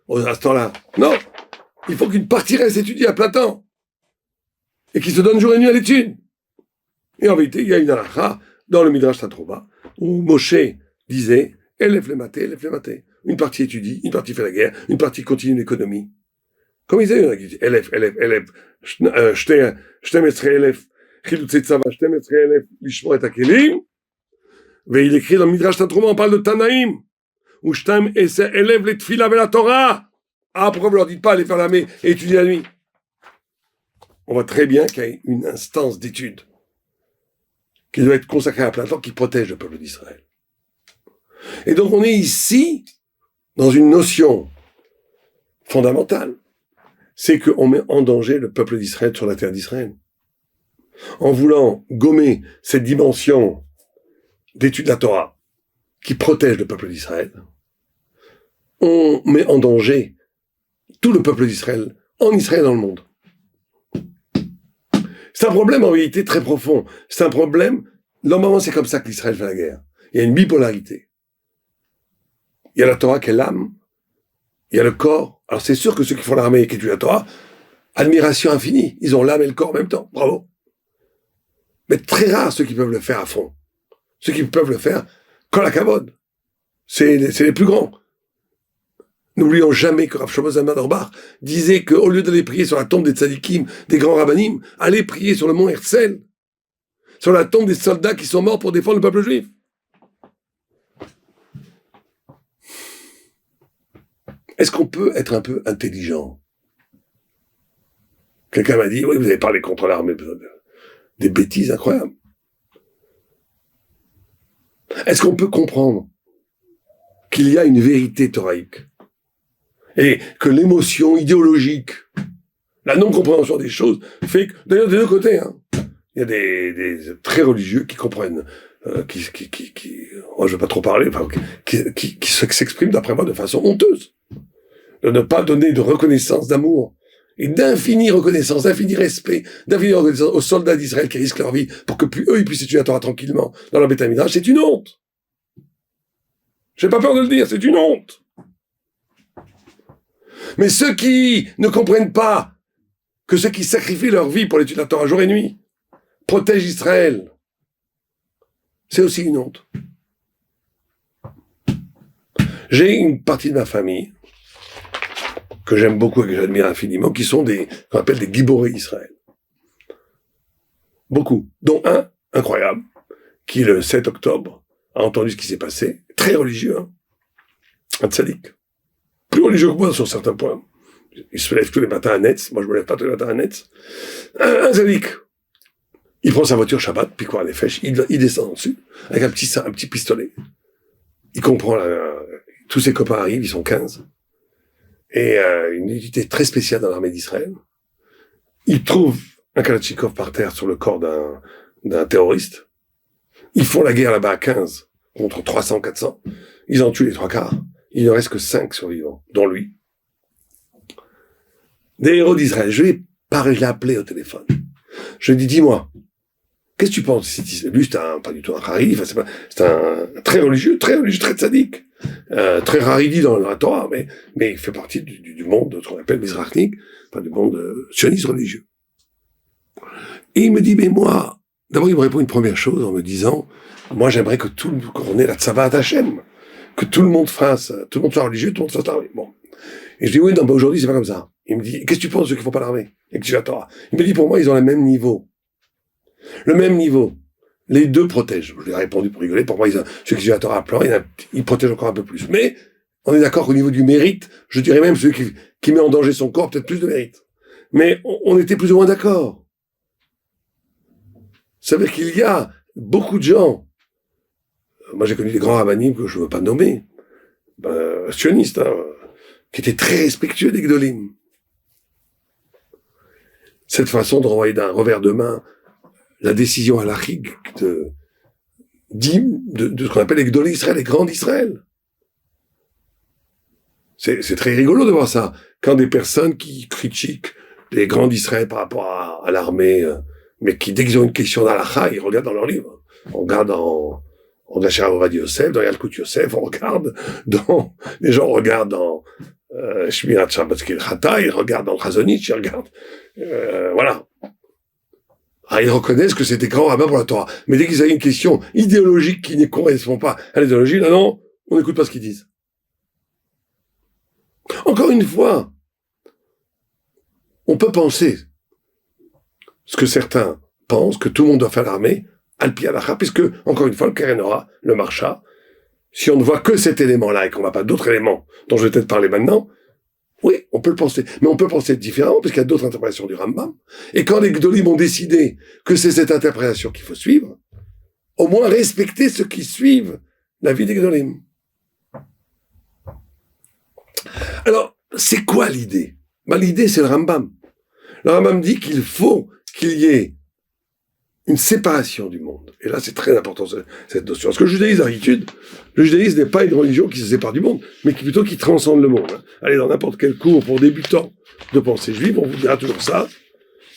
[SPEAKER 1] À ce temps-là. Non. Il faut qu'une partie reste étudiée à plein temps. Et qui se donne jour et nuit à l'étude. Et en vérité, il y a une halakha dans le Midrash Tantruma, où Moshe disait, élève les matés. Une partie étudie, une partie fait la guerre, une partie continue l'économie. Comme il disait, élève, 12,000, חילוצי צבא, 12,000, לשמור את הכלים, והיא écrit dans le Midrash Tantruma, on parle de Tanaïm, ou 12,000 לתפילה ולתורה. Ah, pourquoi vous leur dites pas aller faire l'armée et étudier la nuit? On voit très bien qu'il y a une instance d'étude qui doit être consacrée à plein temps, qui protège le peuple d'Israël. Et donc on est ici dans une notion fondamentale, c'est qu'on met en danger le peuple d'Israël sur la terre d'Israël. En voulant gommer cette dimension d'étude de la Torah qui protège le peuple d'Israël, on met en danger tout le peuple d'Israël, en Israël et dans le monde. C'est un problème en réalité très profond. C'est un problème, normalement c'est comme ça qu'Israël fait la guerre. Il y a une bipolarité. Il y a la Torah qui est l'âme, il y a le corps. Alors c'est sûr que ceux qui font l'armée et qui étudient la Torah, admiration infinie, ils ont l'âme et le corps en même temps, bravo. Mais très rares ceux qui peuvent le faire à fond. Ceux qui peuvent le faire, kol hakavod. C'est les plus grands. N'oublions jamais que Rav Shlomo Zalman Auerbach disait qu'au lieu d'aller prier sur la tombe des tzadikim, des grands rabbanim, allez prier sur le mont Herzl, sur la tombe des soldats qui sont morts pour défendre le peuple juif. Est-ce qu'on peut être un peu intelligent? Quelqu'un m'a dit, oui, vous avez parlé contre l'armée. Des bêtises incroyables. Est-ce qu'on peut comprendre qu'il y a une vérité thoraïque et que l'émotion idéologique, la non-compréhension des choses, fait que, d'ailleurs des deux côtés, hein, il y a des très religieux qui comprennent, moi je vais pas trop parler, enfin, qui s'expriment d'après moi de façon honteuse, de ne pas donner de reconnaissance, d'amour, et d'infinie reconnaissance, d'infini respect, d'infini reconnaissance aux soldats d'Israël qui risquent leur vie pour que eux ils puissent étudier la Torah tranquillement dans leur Beth Midrash. C'est une honte. J'ai pas peur de le dire, c'est une honte. Mais ceux qui ne comprennent pas que ceux qui sacrifient leur vie pour l'étude de la Torah jour et nuit protègent Israël, c'est aussi une honte. J'ai une partie de ma famille que j'aime beaucoup et que j'admire infiniment, qui sont qu'on appelle des giborés Israël. Beaucoup. Dont un, incroyable, qui le 7 octobre a entendu ce qui s'est passé, très religieux, hein, un tzaddik. Plus religieux que moi sur certains points. Il se lève tous les matins à Netz, moi je me lève pas tous les matins à Netz. Un tzaddik. Il prend sa voiture Shabbat, puis quoi, les fèches, il descend en dessus, avec un petit pistolet. Il comprend, tous ses copains arrivent, ils sont 15. Et une unité très spéciale dans l'armée d'Israël. Ils trouvent un Kalachnikov par terre sur le corps d'un terroriste. Ils font la guerre là-bas à 15 contre 300, 400. Ils en tuent les 3/4. Il ne reste que 5 survivants, dont lui. Des héros d'Israël. Je l'ai appelé au téléphone. Je lui ai dit, dis-moi, qu'est-ce que tu penses? Lui, c'est pas du tout un hariri, c'est un très religieux, très tzaddik. Très haridi dans la Torah, mais il fait partie du monde, ce qu'on appelle Mizrachnik, enfin du monde sioniste religieux. Et il me dit, mais moi, d'abord il me répond une première chose en me disant, moi j'aimerais qu'on ait la Tzavat Hashem, que tout le monde soit religieux, tout le monde fasse l'armée. Bon. Et je dis, oui, non, mais aujourd'hui c'est pas comme ça. Il me dit, qu'est-ce que tu penses de ceux qui font pas l'armée et que tu la Torah? Il me dit, pour moi, ils ont le même niveau. Le même niveau. Les deux protègent. Je lui ai répondu pour rigoler. Pour moi, ceux qui suivent la Torah à plan, ils protègent encore un peu plus. Mais, on est d'accord qu'au niveau du mérite, je dirais même celui qui met en danger son corps, peut-être plus de mérite. Mais, on était plus ou moins d'accord. Ça veut dire qu'il y a beaucoup de gens. Moi, j'ai connu des grands rabbanim que je ne veux pas nommer. Sionistes, hein, qui étaient très respectueux des Gdolim. Cette façon de renvoyer d'un revers de main la décision halachique de ce qu'on appelle les Gdolé Israël, les grands d'Israël. C'est très rigolo de voir ça. Quand des personnes qui critiquent les grands d'Israël par rapport à l'armée, mais qui, dès qu'ils ont une question d'halakha, ils regardent dans leurs livres. On regarde dans Shara Ovadia Yosef, dans Yalkut Yosef, les gens regardent dans Shmirat Shabbat Kilchata, ils regardent dans le Chazonich, ils regardent, voilà. Ah, ils reconnaissent que c'est des grands rabbins pour la Torah. Mais dès qu'ils ont une question idéologique qui ne correspond pas à l'idéologie, là non, on n'écoute pas ce qu'ils disent. Encore une fois, on peut penser ce que certains pensent, que tout le monde doit faire l'armée, al-pi halacha, puisque, encore une fois, le Keren Orah, le Marsha, si on ne voit que cet élément-là et qu'on ne voit pas d'autres éléments dont je vais peut-être parler maintenant, oui, on peut le penser. Mais on peut penser différemment, parce qu'il y a d'autres interprétations du Rambam. Et quand les Gdolim ont décidé que c'est cette interprétation qu'il faut suivre, au moins respecter ceux qui suivent la vie des Gdolim. Alors, c'est quoi l'idée? L'idée, c'est le Rambam. Le Rambam dit qu'il faut qu'il y ait une séparation du monde. Et là, c'est très important, cette notion. Parce que le judaïsme, d'habitude, le judaïsme n'est pas une religion qui se sépare du monde, mais qui plutôt qui transcende le monde. Allez, dans n'importe quel cours pour débutants de pensée juive, on vous dira toujours ça.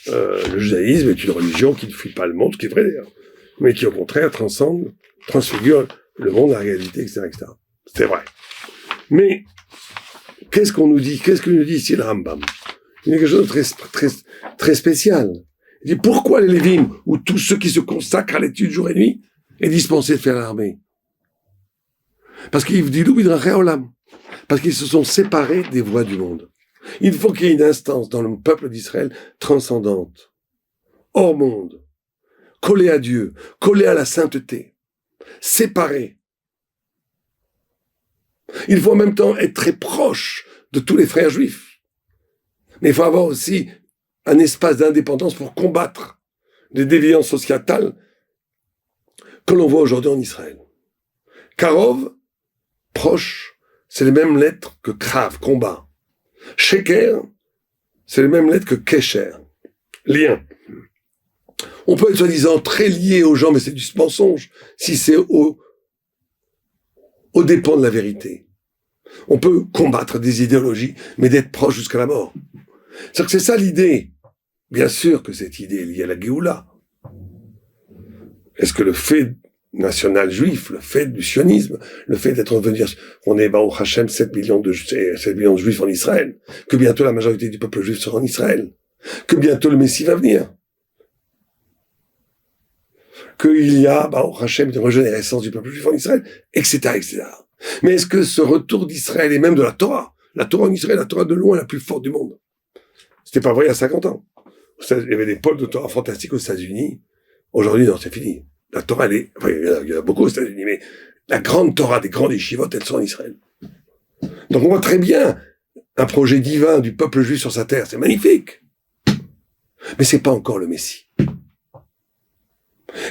[SPEAKER 1] Le judaïsme est une religion qui ne fuit pas le monde, ce qui est vrai d'ailleurs, mais qui au contraire transfigure le monde, la réalité, etc., etc. C'est vrai. Mais, qu'est-ce qu'on nous dit? Qu'est-ce que nous dit ici le Rambam? Il y a quelque chose de très, très, très spécial. Il dit, pourquoi les Lévim, ou tous ceux qui se consacrent à l'étude jour et nuit, est dispensé de faire l'armée? Parce qu'il dit, parce qu'ils se sont séparés des voies du monde. Il faut qu'il y ait une instance dans le peuple d'Israël transcendante, hors monde, collée à Dieu, collée à la sainteté, séparée. Il faut en même temps être très proche de tous les frères juifs. Mais il faut avoir aussi un espace d'indépendance pour combattre les déviances sociétales que l'on voit aujourd'hui en Israël. Karov, proche, c'est les mêmes lettres que Krav, combat. Sheker, c'est les mêmes lettres que Kesher, lien. On peut être soi-disant très lié aux gens, mais c'est du mensonge, si c'est au dépend de la vérité. On peut combattre des idéologies, mais d'être proche jusqu'à la mort. C'est-à-dire que c'est ça l'idée. Bien sûr que cette idée est liée à la Géoula. Est-ce que le fait national juif, le fait du sionisme, le fait d'être revenu, on est, au Hachem, 7 millions de juifs en Israël, que bientôt la majorité du peuple juif sera en Israël, que bientôt le Messie va venir, qu'il y a, au Hachem, une régénérescence du peuple juif en Israël, etc., etc. Mais est-ce que ce retour d'Israël, et même de la Torah en Israël, la Torah de loin la plus forte du monde, c'était pas vrai il y a 50 ans. Il y avait des pôles de Torah fantastiques aux États-Unis. Aujourd'hui, non, c'est fini. La Torah, il y en a beaucoup aux États-Unis, mais la grande Torah des grandes yeshivot, elles sont en Israël. Donc on voit très bien un projet divin du peuple juif sur sa terre, c'est magnifique. Mais c'est pas encore le Messie.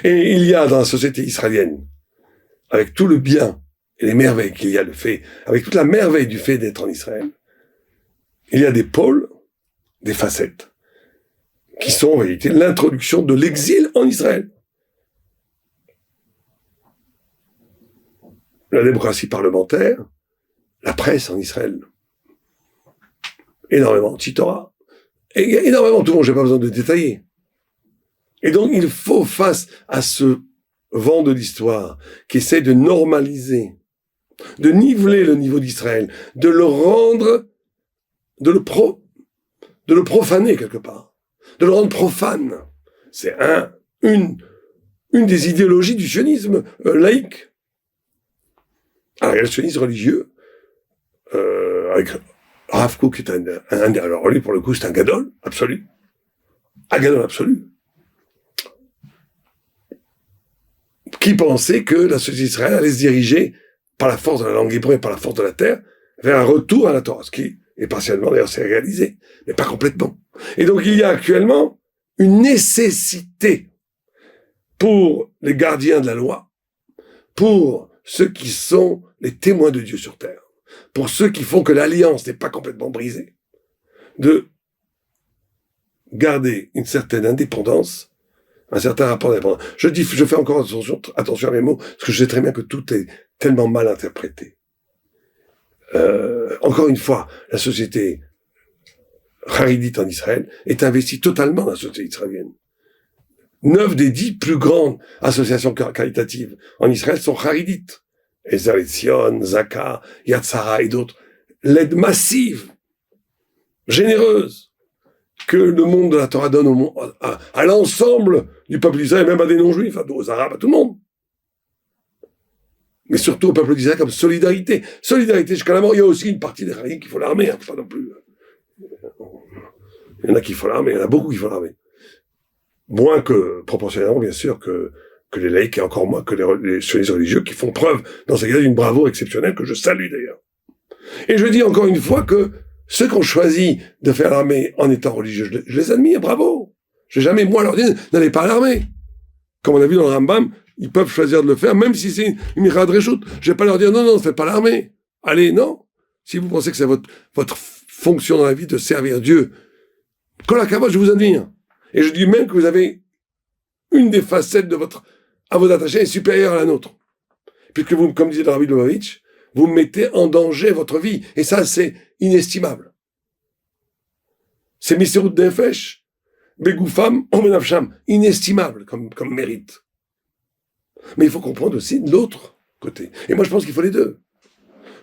[SPEAKER 1] Et il y a dans la société israélienne, avec tout le bien et les merveilles qu'il y a avec toute la merveille du fait d'être en Israël, il y a des pôles, des facettes, qui sont en réalité l'introduction de l'exil en Israël. La démocratie parlementaire, la presse en Israël, énormément anti-Torah, et il y a énormément, tout le monde, j'ai pas besoin de détailler. Et donc, il faut, face à ce vent de l'histoire, qui essaie de normaliser, de niveler le niveau d'Israël, de le rendre, de le profaner quelque part, de le rendre profane. C'est une des idéologies du sionisme laïque. Alors, il y a le sionisme religieux, avec Rav Kook, qui est alors lui, pour le coup, c'est un gadol absolu. Un gadol absolu. Qui pensait que la société d'Israël allait se diriger par la force de la langue hébreu et par la force de la terre vers un retour à la Torah, ce qui est partiellement, d'ailleurs, c'est réalisé, mais pas complètement. Et donc, il y a actuellement une nécessité pour les gardiens de la loi, pour ceux qui sont les témoins de Dieu sur terre, pour ceux qui font que l'alliance n'est pas complètement brisée, de garder une certaine indépendance, un certain rapport d'indépendance. Je fais encore attention à mes mots, parce que je sais très bien que tout est tellement mal interprété. Encore une fois, la société haridite en Israël est investie totalement dans la société israélienne. 9 des 10 plus grandes associations caritatives en Israël sont haridites. Ezer Etzion, Zaka, Yad Sarah et d'autres. L'aide massive, généreuse, que le monde de la Torah donne à l'ensemble du peuple d'Israël, même à des non-juifs, aux Arabes, à tout le monde. Mais surtout au peuple d'Israël comme solidarité. Solidarité jusqu'à la mort. Il y a aussi une partie des Haïs qui font l'armée, pas non plus. Il y en a qui font l'armée, il y en a beaucoup qui font l'armée. Moins que, proportionnellement, bien sûr, que les laïcs et encore moins que les sionistes religieux qui font preuve, dans ces cas-là, d'une bravoure exceptionnelle que je salue d'ailleurs. Et je dis encore une fois que ceux qui ont choisi de faire l'armée en étant religieux, je les admire, bravo. Je vais jamais, moi, leur dire, n'allez pas à l'armée. Comme on a vu dans le Rambam, ils peuvent choisir de le faire, même si c'est une mirad réchoute. Je vais pas leur dire, non, ne faites pas l'armée. Allez, non. Si vous pensez que c'est votre fonction dans la vie de servir Dieu, Kol hakavod, je vous admire. Et je dis même que vous avez une des facettes à votre attachement est supérieure à la nôtre. Puisque vous, comme disait Rabbi Lubavitch, vous mettez en danger votre vie. Et ça, c'est inestimable. C'est Misérut Nefesh, Begoufam, Omenavsham. Inestimable comme mérite. Mais il faut comprendre aussi de l'autre côté. Et moi, je pense qu'il faut les deux.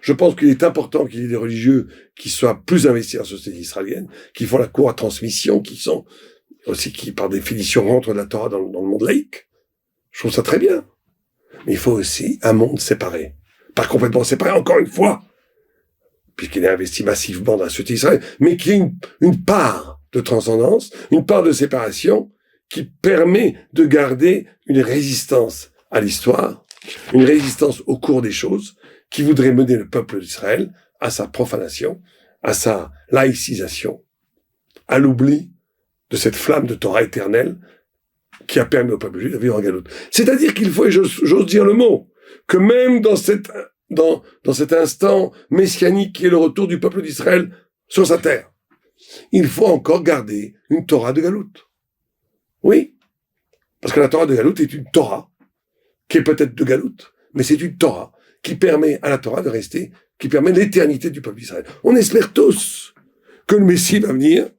[SPEAKER 1] Je pense qu'il est important qu'il y ait des religieux qui soient plus investis dans la société israélienne, qui font la cour à transmission, qui par définition rentrent de la Torah dans le monde laïque. Je trouve ça très bien. Mais il faut aussi un monde séparé. Pas complètement séparé, encore une fois, puisqu'il est investi massivement dans la société israélienne, mais qui ait une part de transcendance, une part de séparation qui permet de garder une résistance à l'histoire, une résistance au cours des choses, qui voudrait mener le peuple d'Israël à sa profanation, à sa laïcisation, à l'oubli de cette flamme de Torah éternelle qui a permis au peuple juif de vivre en galoute. C'est-à-dire qu'il faut, et j'ose dire le mot, que même dans cet instant messianique qui est le retour du peuple d'Israël sur sa terre, il faut encore garder une Torah de galoute. Oui, parce que la Torah de galoute est une Torah qui est peut-être de galoute, mais c'est une Torah qui permet à la Torah de rester, qui permet l'éternité du peuple d'Israël. On espère tous que le Messie va venir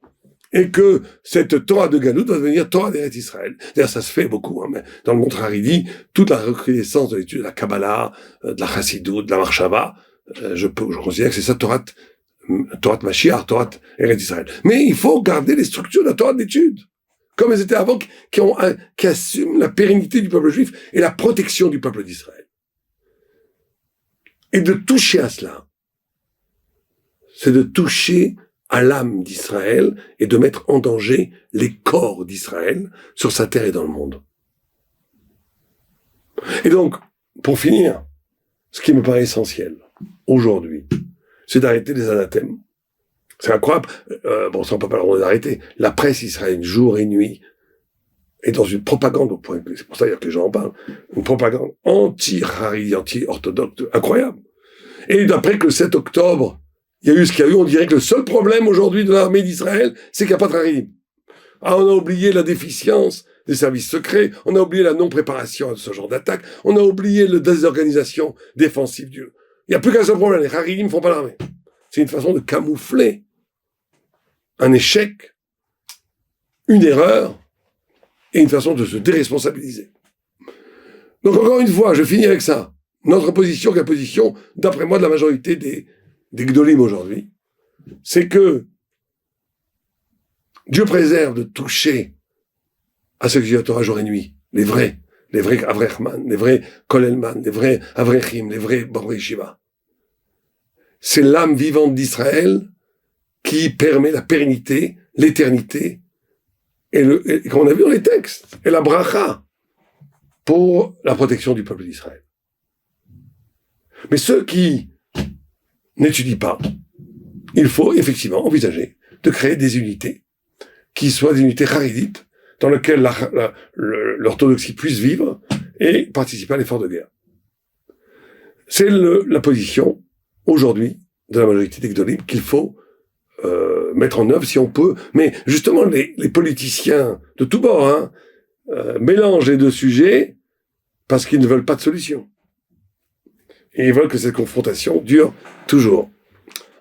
[SPEAKER 1] et que cette Torah de Galout va devenir Torah d'Eretz Israël. D'ailleurs, ça se fait beaucoup, mais dans le monde Haridi, toute la recrudescence de l'étude de la Kabbalah, de la Chassidut, de la Marshava, je considère que c'est ça Torah Mashiach, Torah Eretz Israël. Mais il faut garder les structures de la Torah d'étude, comme elles étaient avant, qui assument la pérennité du peuple juif et la protection du peuple d'Israël. Et de toucher à cela, c'est de toucher à l'âme d'Israël et de mettre en danger les corps d'Israël sur sa terre et dans le monde. Et donc, pour finir, ce qui me paraît essentiel aujourd'hui, c'est d'arrêter les anathèmes. C'est incroyable. Ça on peut pas leur arrêter. La presse israélienne, jour et nuit, est dans une propagande au point que c'est pour ça d'ailleurs que les gens en parlent, une propagande anti-haridi, anti-orthodoxe, incroyable. Et d'après que le 7 octobre, il y a eu ce qu'il y a eu, on dirait que le seul problème aujourd'hui de l'armée d'Israël, c'est qu'il n'y a pas de haridim. Ah, on a oublié la déficience des services secrets, on a oublié la non-préparation à ce genre d'attaque, on a oublié la désorganisation défensive du... Il n'y a plus qu'un seul problème, les haridim ne font pas l'armée. C'est une façon de camoufler un échec, une erreur, et une façon de se déresponsabiliser. Donc encore une fois, je finis avec ça. Notre position, qui est la position, d'après moi, de la majorité des Gdolim aujourd'hui, c'est que Dieu préserve de toucher à ceux qui vivent la Torah jour et nuit, les vrais Avrechman, les vrais Kolelman, les vrais Avrechim, les vrais Boré Shiva. C'est l'âme vivante d'Israël qui permet la pérennité, l'éternité, et comme on a vu dans les textes, et la bracha pour la protection du peuple d'Israël. Mais ceux qui n'étudient pas, il faut effectivement envisager de créer des unités qui soient des unités haridites dans lesquelles l'orthodoxie puisse vivre et participer à l'effort de guerre. C'est la position aujourd'hui de la majorité des Gdolim qu'il faut mettre en œuvre si on peut. Mais justement, les politiciens de tous bords mélangent les deux sujets parce qu'ils ne veulent pas de solution. Et ils veulent que cette confrontation dure toujours.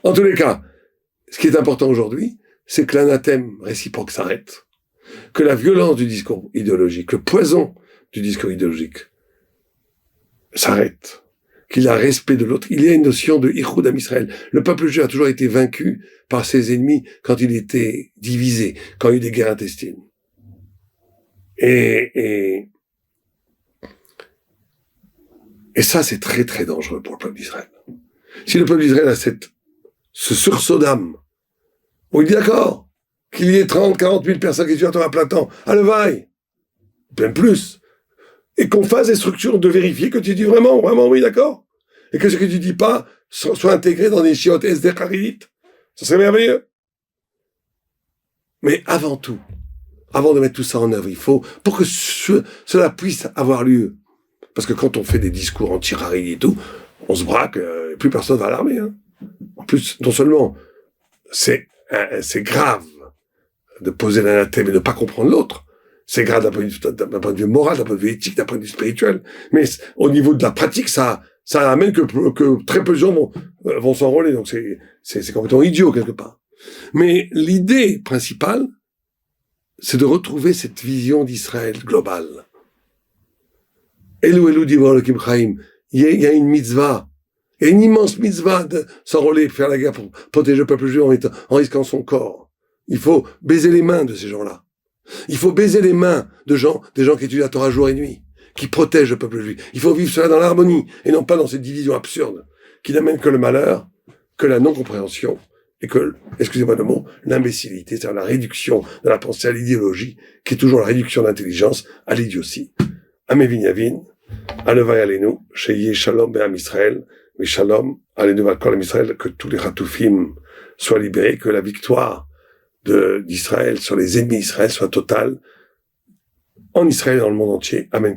[SPEAKER 1] En tous les cas, ce qui est important aujourd'hui, c'est que l'anathème réciproque s'arrête, que la violence du discours idéologique, le poison du discours idéologique s'arrête, qu'il y a respect de l'autre. Il y a une notion de Ichud Am Israël. Le peuple juif a toujours été vaincu par ses ennemis quand il était divisé, quand il y a eu des guerres intestines. Et ça, c'est très, très dangereux pour le peuple d'Israël. Si le peuple d'Israël a ce sursaut d'âme, où il dit d'accord, qu'il y ait 30, 40 000 personnes qui suivent à plein temps, à le vaille, bien plus, et qu'on fasse des structures de vérifier que tu dis vraiment oui, d'accord, et que ce que tu dis pas soit intégré dans des chiottes SD haridites, ça serait merveilleux. Mais avant tout, avant de mettre tout ça en œuvre, il faut, pour que cela puisse avoir lieu, parce que quand on fait des discours anti-haridi et tout, on se braque, plus personne va à l'armée. En plus, non seulement c'est grave de poser l'anathème et de ne pas comprendre l'autre, c'est grave d'un point de vue moral, d'un point de vue éthique, d'un point de vue spirituel. Mais au niveau de la pratique, ça amène que très peu de gens vont s'enrôler. Donc c'est complètement idiot quelque part. Mais l'idée principale, c'est de retrouver cette vision d'Israël globale. Elou Divrei Elokim Chaim. Il y a une mitzvah. Il y a une immense mitzvah de s'enrôler, faire la guerre pour protéger le peuple juif en risquant son corps. Il faut baiser les mains de ces gens-là. Il faut baiser les mains des gens qui étudient la Torah jour et nuit, qui protègent le peuple juif. Il faut vivre cela dans l'harmonie, et non pas dans cette division absurde, qui n'amène que le malheur, que la non-compréhension, et que, excusez-moi le mot, l'imbécilité, c'est-à-dire la réduction de la pensée à l'idéologie, qui est toujours la réduction d'intelligence à l'idiotie. Amé Vinyavin, Alevay Alenu, Sheye Shalom Be'am Israël, mais Shalom, Alenu Valkol Israël, que tous les Hatoufim soient libérés, que la victoire d'Israël sur les ennemis d'Israël soit totale en Israël et dans le monde entier. Amen.